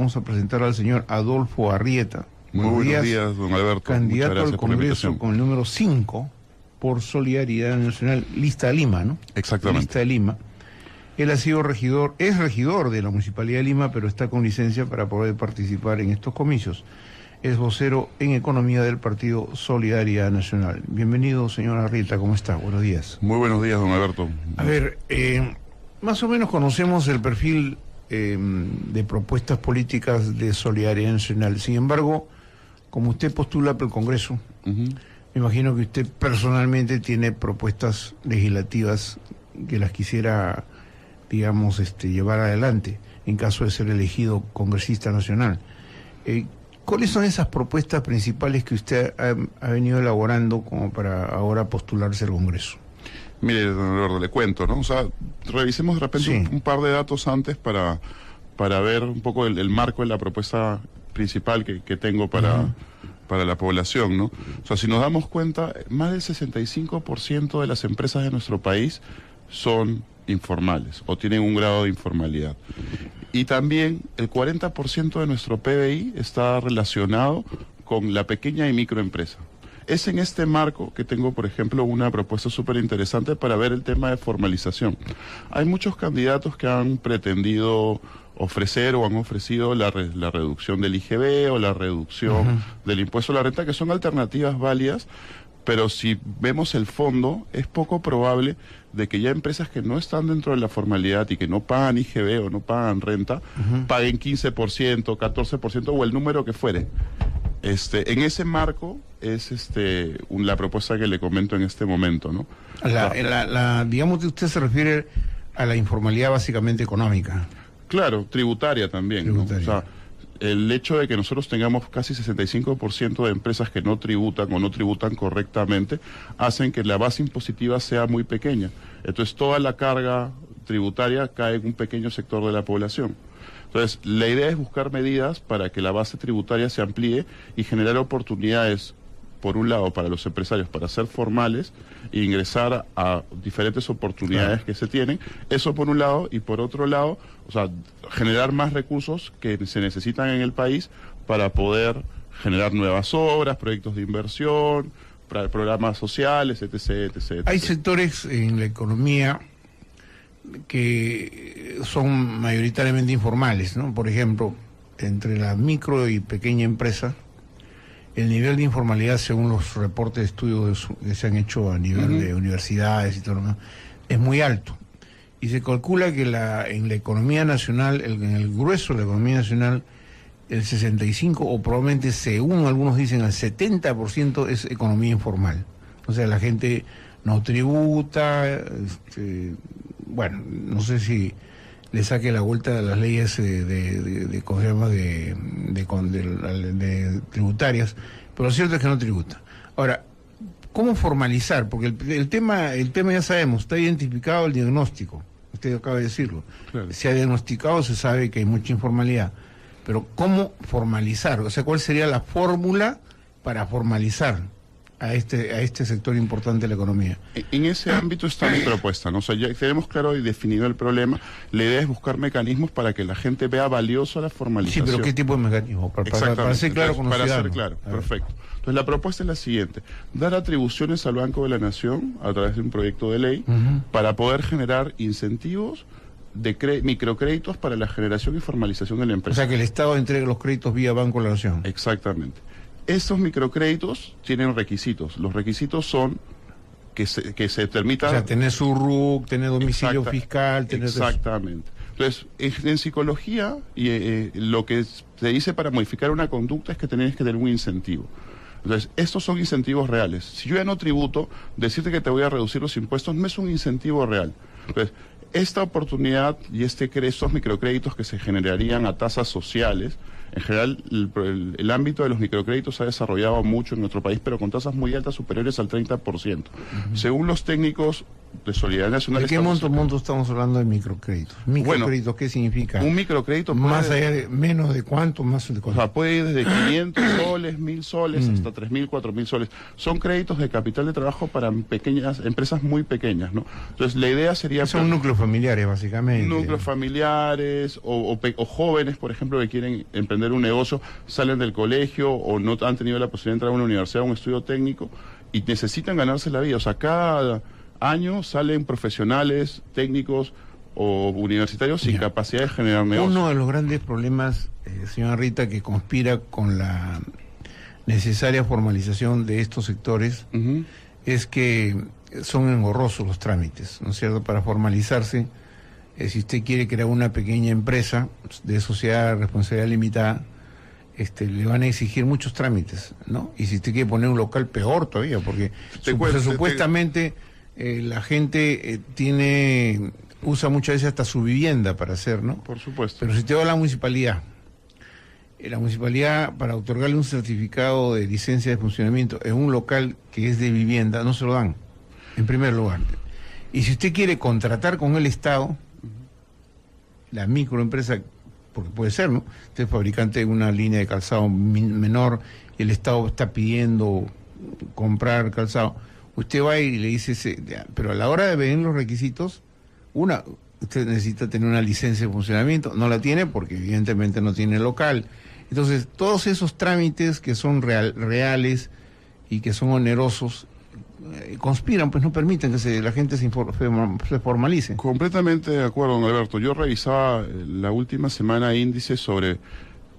vamos a presentar al señor Adolfo Arrieta. Muy buenos días, don Alberto. Candidato al Congreso con el número 5 por Solidaridad Nacional, lista de Lima, ¿no? Exactamente. Lista de Lima. Él ha sido regidor, es regidor de la Municipalidad de Lima, pero está con licencia para poder participar en estos comicios. Es vocero en economía del partido Solidaridad Nacional. Bienvenido, señor Arrieta, ¿cómo está? Buenos días. Muy buenos días, don Alberto. A ver, más o menos conocemos el perfil de propuestas políticas de Solidaridad Nacional. Sin embargo, como usted postula para el Congreso, me imagino que usted personalmente tiene propuestas legislativas que las quisiera, digamos, llevar adelante en caso de ser elegido congresista nacional. ¿Cuáles son esas propuestas principales que usted ha venido elaborando como para ahora postularse al Congreso? Mire, don Alberto, le cuento, ¿no? O sea, revisemos de repente un par de datos antes para ver un poco el marco de la propuesta principal que tengo para la población, ¿no? O sea, si nos damos cuenta, más del 65% de las empresas de nuestro país son informales o tienen un grado de informalidad. Y también el 40% de nuestro PBI está relacionado con la pequeña y microempresa. Es en este marco que tengo, por ejemplo, una propuesta súper interesante para ver el tema de formalización. Hay muchos candidatos que han pretendido ofrecer o han ofrecido la reducción del IGB o la reducción del impuesto a la renta, que son alternativas válidas, pero si vemos el fondo, es poco probable de que ya empresas que no están dentro de la formalidad y que no pagan IGB o no pagan renta, paguen 15%, 14% o el número que fuere. En ese marco es la propuesta que le comento en este momento, ¿no? Digamos que usted se refiere a la informalidad básicamente económica. Claro, tributaria también, tributaria, ¿no? O sea, el hecho de que nosotros tengamos casi 65% de empresas que no tributan o no tributan correctamente, hacen que la base impositiva sea muy pequeña. Entonces toda la carga tributaria cae en un pequeño sector de la población. Entonces, la idea es buscar medidas para que la base tributaria se amplíe y generar oportunidades, por un lado, para los empresarios para ser formales e ingresar a diferentes oportunidades que se tienen. Eso por un lado, y por otro lado, o sea, generar más recursos que se necesitan en el país para poder generar nuevas obras, proyectos de inversión, programas sociales, etc., etc. Hay sectores en la economía que son mayoritariamente informales, ¿no? Por ejemplo, entre la micro y pequeña empresa, el nivel de informalidad, según los reportes de estudios que se han hecho a nivel de universidades y todo lo demás, es muy alto. Y se calcula que en la economía nacional, en el grueso de la economía nacional, el 65% o probablemente, según algunos dicen, el 70% es economía informal. O sea, la gente no tributa, bueno, no sé si le saque la vuelta de las leyes de tributarias, pero lo cierto es que no tributa. Ahora, ¿cómo formalizar? Porque el tema ya sabemos, está identificado el diagnóstico, usted acaba de decirlo. Claro. Se ha diagnosticado, se sabe que hay mucha informalidad, pero ¿cómo formalizar? O sea, ¿cuál sería la fórmula para formalizar a este sector importante de la economía? En ese ámbito está mi propuesta, ¿no? O sea, ya tenemos claro y definido el problema. La idea es buscar mecanismos para que la gente vea valioso la formalización. Sí, pero ¿qué tipo de mecanismos? Para ser claro con los ciudadanos. Para ser claro, perfecto. Entonces la propuesta es la siguiente: dar atribuciones al Banco de la Nación a través de un proyecto de ley para poder generar incentivos de microcréditos para la generación y formalización de la empresa. O sea, que el Estado entregue los créditos vía Banco de la Nación. Exactamente. Estos microcréditos tienen requisitos. Los requisitos son que se permita... O sea, tener su RUC, tener domicilio fiscal... Exactamente. Entonces, en psicología, lo que se dice para modificar una conducta es que tenés que tener un incentivo. Entonces, estos son incentivos reales. Si yo ya no tributo, decirte que te voy a reducir los impuestos no es un incentivo real. Entonces, esta oportunidad y estos microcréditos que se generarían a tasas sociales, en general el ámbito de los microcréditos se ha desarrollado mucho en nuestro país, pero con tasas muy altas, superiores al 30%. Según los técnicos, de Solidaridad Nacional. ¿De qué monto estamos hablando de microcréditos? ¿Microcréditos bueno, qué significa? Un microcrédito más allá de menos de cuánto, más de cuánto. O sea, puede ir desde 500 soles, 1000 soles, hasta 3000, 4000 soles. Son créditos de capital de trabajo para pequeñas empresas muy pequeñas, ¿no? Entonces la idea sería... Son núcleos familiares, básicamente. Núcleos familiares o jóvenes, por ejemplo, que quieren emprender un negocio, salen del colegio o no han tenido la posibilidad de entrar a una universidad o un estudio técnico y necesitan ganarse la vida. O sea, cada año salen profesionales, técnicos o universitarios sin capacidad de generar negocios. Uno de los grandes problemas, señora Rita, que conspira con la necesaria formalización de estos sectores es que son engorrosos los trámites, ¿no es cierto? Para formalizarse, si usted quiere crear una pequeña empresa de sociedad de responsabilidad limitada, le van a exigir muchos trámites, ¿no? Y si usted quiere poner un local, peor todavía, porque supuestamente la gente usa muchas veces hasta su vivienda para hacer, ¿no? Por supuesto. Pero si te va a la municipalidad, para otorgarle un certificado de licencia de funcionamiento en un local que es de vivienda, no se lo dan, en primer lugar. Y si usted quiere contratar con el Estado, la microempresa, porque puede ser, ¿no? Usted es fabricante de una línea de calzado menor y el Estado está pidiendo comprar calzado, usted va y le dice, pero a la hora de venir los requisitos, usted necesita tener una licencia de funcionamiento, no la tiene porque evidentemente no tiene local. Entonces, todos esos trámites que son reales y que son onerosos, conspiran, pues no permiten que la gente se formalice. Completamente de acuerdo, don Alberto. Yo revisaba la última semana índices sobre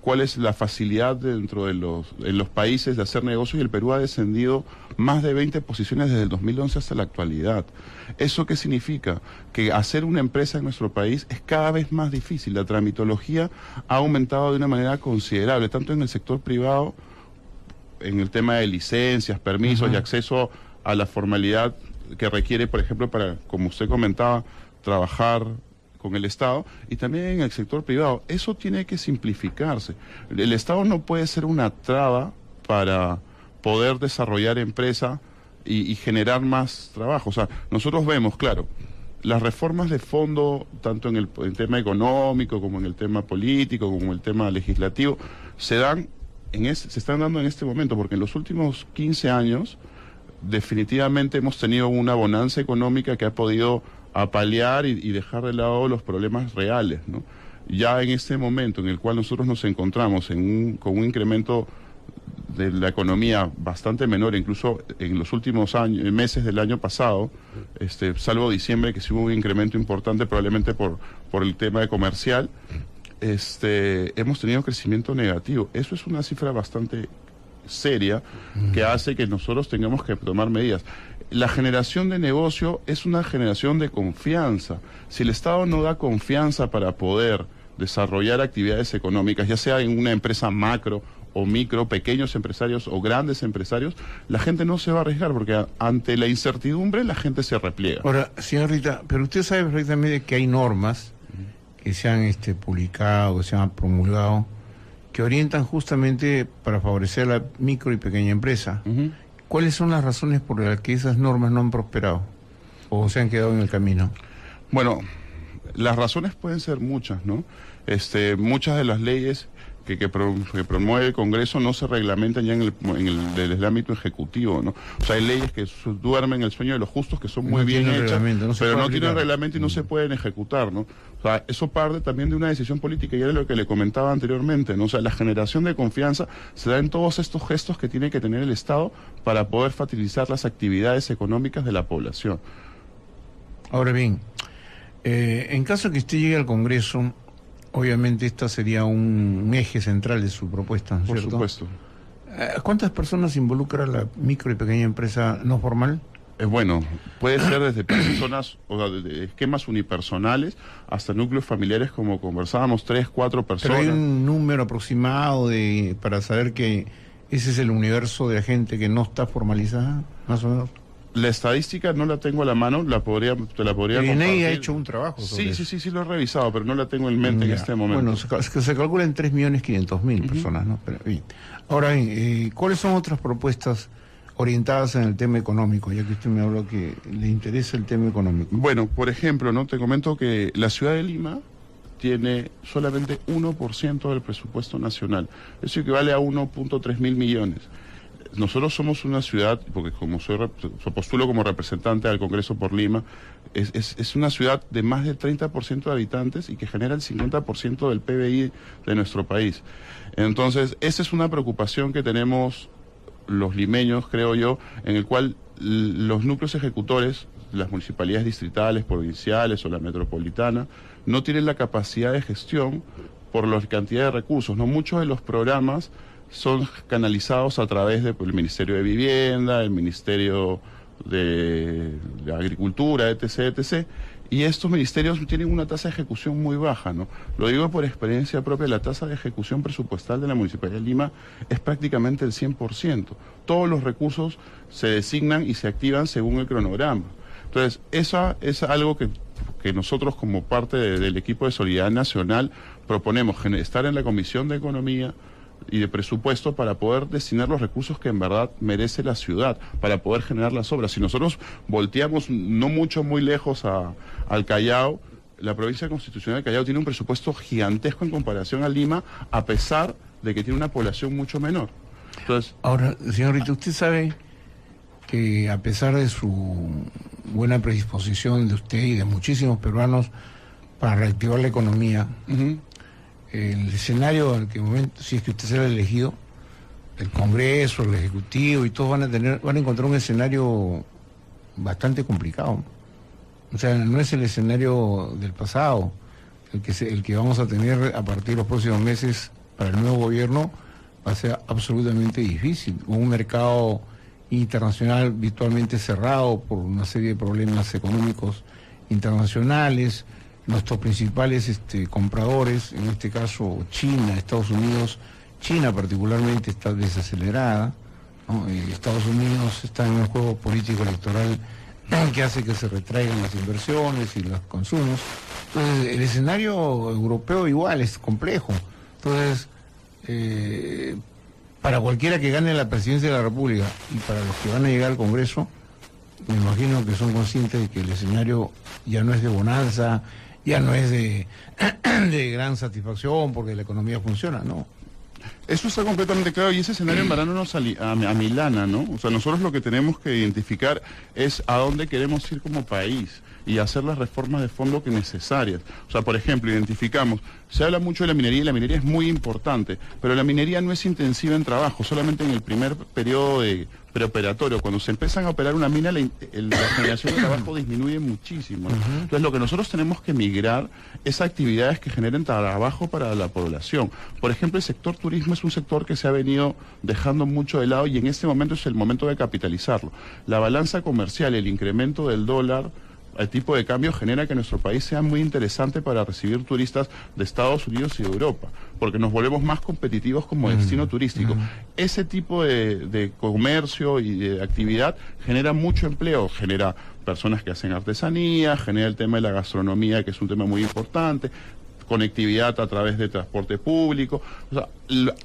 cuál es la facilidad dentro de los países de hacer negocios y el Perú ha descendido más de 20 posiciones desde el 2011 hasta la actualidad. ¿Eso qué significa? Que hacer una empresa en nuestro país es cada vez más difícil. La tramitología ha aumentado de una manera considerable, tanto en el sector privado, en el tema de licencias, permisos y acceso a la formalidad que requiere, por ejemplo, para, como usted comentaba, trabajar con el Estado, y también en el sector privado. Eso tiene que simplificarse. El Estado no puede ser una traba para poder desarrollar empresa y generar más trabajo. O sea, nosotros vemos, claro, las reformas de fondo, tanto en el tema económico, como en el tema político, como en el tema legislativo, se están dando en este momento, porque en los últimos 15 años, definitivamente hemos tenido una bonanza económica que ha podido paliar y dejar de lado los problemas reales, ¿no? Ya en este momento en el cual nosotros nos encontramos con un incremento de la economía bastante menor, incluso en los últimos meses del año pasado, salvo diciembre, que sí hubo un incremento importante, probablemente por el tema de comercial, hemos tenido crecimiento negativo. Eso es una cifra bastante seria que hace que nosotros tengamos que tomar medidas. La generación de negocio es una generación de confianza. Si el Estado no da confianza para poder desarrollar actividades económicas, ya sea en una empresa macro o micro, pequeños empresarios o grandes empresarios, la gente no se va a arriesgar porque ante la incertidumbre la gente se repliega. Ahora, señor Rita, pero usted sabe perfectamente que hay normas que se han publicado, que se han promulgado, que orientan justamente para favorecer a la micro y pequeña empresa. ¿Cuáles son las razones por las que esas normas no han prosperado o se han quedado en el camino? Bueno, las razones pueden ser muchas, ¿no? Muchas de las leyes que promueve el Congreso no se reglamentan ya en el ámbito ejecutivo, ¿no? O sea, hay leyes que duermen el sueño de los justos, que son muy bien hechas, pero no tienen reglamento y no se pueden ejecutar, ¿no? O sea, eso parte también de una decisión política, y era lo que le comentaba anteriormente, ¿no? O sea, la generación de confianza se da en todos estos gestos que tiene que tener el Estado para poder facilitar las actividades económicas de la población. Ahora bien, en caso que usted llegue al Congreso, obviamente esta sería un eje central de su propuesta, ¿cierto? Por supuesto. ¿Cuántas personas involucra la micro y pequeña empresa no formal? Bueno, puede ser desde personas, o sea, de esquemas unipersonales hasta núcleos familiares, como conversábamos, 3, 4 personas. Pero hay un número aproximado para saber que ese es el universo de la gente que no está formalizada, más o menos. La estadística no la tengo a la mano, te la podría compartir. El INEI ha hecho un trabajo sobre eso. Sí, lo he revisado, pero no la tengo en mente en este momento. Bueno, se calcula en 3.500.000 personas, ¿no? Pero, bien. Ahora bien, ¿cuáles son otras propuestas orientadas en el tema económico, ya que usted me habló que le interesa el tema económico? Bueno, por ejemplo, ¿no? Te comento que la ciudad de Lima tiene solamente 1% del presupuesto nacional. Eso equivale a 1.3 mil millones. Nosotros somos una ciudad, porque como postulo como representante al Congreso por Lima, es una ciudad de más del 30% de habitantes y que genera el 50% del PBI de nuestro país. Entonces, esa es una preocupación que tenemos los limeños, creo yo, en el cual los núcleos ejecutores, las municipalidades distritales, provinciales o la metropolitana, no tienen la capacidad de gestión por la cantidad de recursos, ¿no? Muchos de los programas son canalizados a través del Ministerio de Vivienda, el Ministerio de Agricultura, etc., etc., y estos ministerios tienen una tasa de ejecución muy baja, ¿no? Lo digo por experiencia propia, la tasa de ejecución presupuestal de la Municipalidad de Lima es prácticamente el 100%. Todos los recursos se designan y se activan según el cronograma. Entonces, eso es algo que nosotros como parte del equipo de Solidaridad Nacional proponemos, estar en la Comisión de Economía y de Presupuesto para poder destinar los recursos que en verdad merece la ciudad, para poder generar las obras. Si nosotros volteamos no mucho, muy lejos al Callao, la provincia constitucional del Callao tiene un presupuesto gigantesco en comparación a Lima, a pesar de que tiene una población mucho menor. Entonces, ahora, señorita, usted sabe que a pesar de su buena predisposición de usted y de muchísimos peruanos para reactivar la economía, el escenario en el momento, si es que usted será elegido, el Congreso, el Ejecutivo y todos van a encontrar un escenario bastante complicado. O sea, no es el escenario del pasado, el que vamos a tener a partir de los próximos meses para el nuevo gobierno va a ser absolutamente difícil. Un mercado internacional virtualmente cerrado por una serie de problemas económicos internacionales. Nuestros principales compradores, en este caso China, Estados Unidos, China particularmente está desacelerada, ¿no? Estados Unidos está en un juego político electoral que hace que se retraigan las inversiones y los consumos. Entonces, el escenario europeo igual es complejo. Entonces, para cualquiera que gane la presidencia de la República y para los que van a llegar al Congreso, me imagino que son conscientes de que el escenario ya no es de bonanza, ya no es de gran satisfacción porque la economía funciona, ¿no? eso está completamente claro y ese escenario en verdad no nos amilana, ¿no? O sea, nosotros lo que tenemos que identificar es a dónde queremos ir como país y hacer las reformas de fondo que necesarias. O sea, por ejemplo, identificamos, se habla mucho de la minería y la minería es muy importante, pero la minería no es intensiva en trabajo, solamente en el primer periodo de preoperatorio. Cuando se empiezan a operar una mina, la generación de trabajo disminuye muchísimo, ¿no? Entonces, lo que nosotros tenemos que migrar es actividades que generen trabajo para la población. Por ejemplo, el sector turismo es un sector que se ha venido dejando mucho de lado y en este momento es el momento de capitalizarlo. La balanza comercial, el incremento del dólar, el tipo de cambio genera que nuestro país sea muy interesante para recibir turistas de Estados Unidos y de Europa, porque nos volvemos más competitivos como destino turístico. Ese tipo de comercio y de actividad genera mucho empleo, genera personas que hacen artesanía, genera el tema de la gastronomía, que es un tema muy importante, conectividad a través de transporte público. O sea,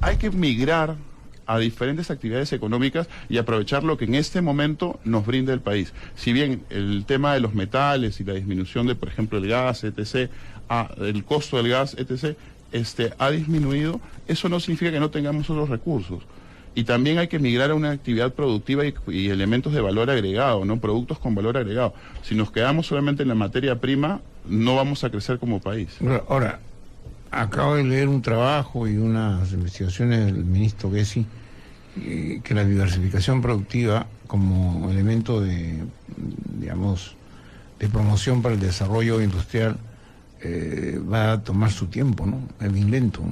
hay que migrar a diferentes actividades económicas y aprovechar lo que en este momento nos brinda el país. Si bien el tema de los metales y la disminución de, por ejemplo, el gas, etc., el costo del gas, etc., ha disminuido, eso no significa que no tengamos otros recursos. Y también hay que migrar a una actividad productiva y elementos de valor agregado, ¿no? Productos con valor agregado. Si nos quedamos solamente en la materia prima, no vamos a crecer como país. Ahora, acabo de leer un trabajo y unas investigaciones del ministro Gessi, que la diversificación productiva como elemento de, digamos, de promoción para el desarrollo industrial va a tomar su tiempo, ¿no? Es bien lento.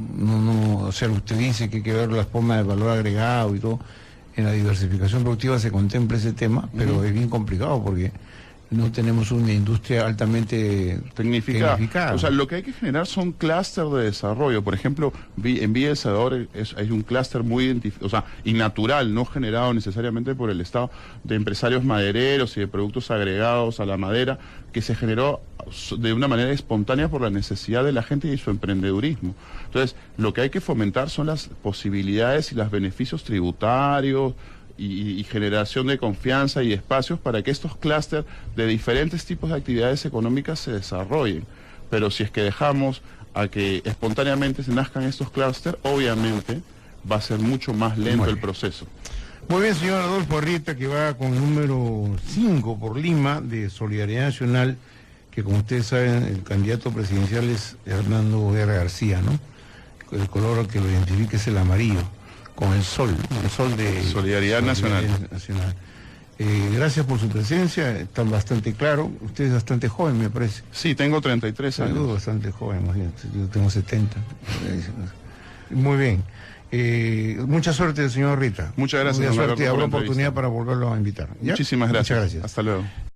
O sea, usted dice que hay que ver las formas de valor agregado y todo. En la diversificación productiva se contempla ese tema, pero es bien complicado porque no tenemos una industria altamente tecnificada. O sea, lo que hay que generar son clústeres de desarrollo. Por ejemplo, en Villa El Salvador hay un clúster muy y natural, no generado necesariamente por el Estado, de empresarios madereros y de productos agregados a la madera, que se generó de una manera espontánea por la necesidad de la gente y su emprendedurismo. Entonces, lo que hay que fomentar son las posibilidades y los beneficios tributarios, y generación de confianza y espacios para que estos clústeres de diferentes tipos de actividades económicas se desarrollen. Pero si es que dejamos a que espontáneamente se nazcan estos clústeres, obviamente va a ser mucho más lento el proceso. Muy bien, señor Adolfo Arrieta, que va con el número 5 por Lima de Solidaridad Nacional, que como ustedes saben, el candidato presidencial es Hernando Guerra García, ¿no? El color que lo identifica es el amarillo, con el sol de Solidaridad Nacional. Gracias por su presencia, están bastante claro. Usted es bastante joven, me parece. Sí, tengo 33 años. Saludo, bastante joven, yo tengo 70. Muy bien. Mucha suerte, señor Rita. Muchas gracias. Mucha suerte, habrá oportunidad para volverlo a invitar. ¿Ya? Muchísimas gracias. Muchas gracias. Hasta luego.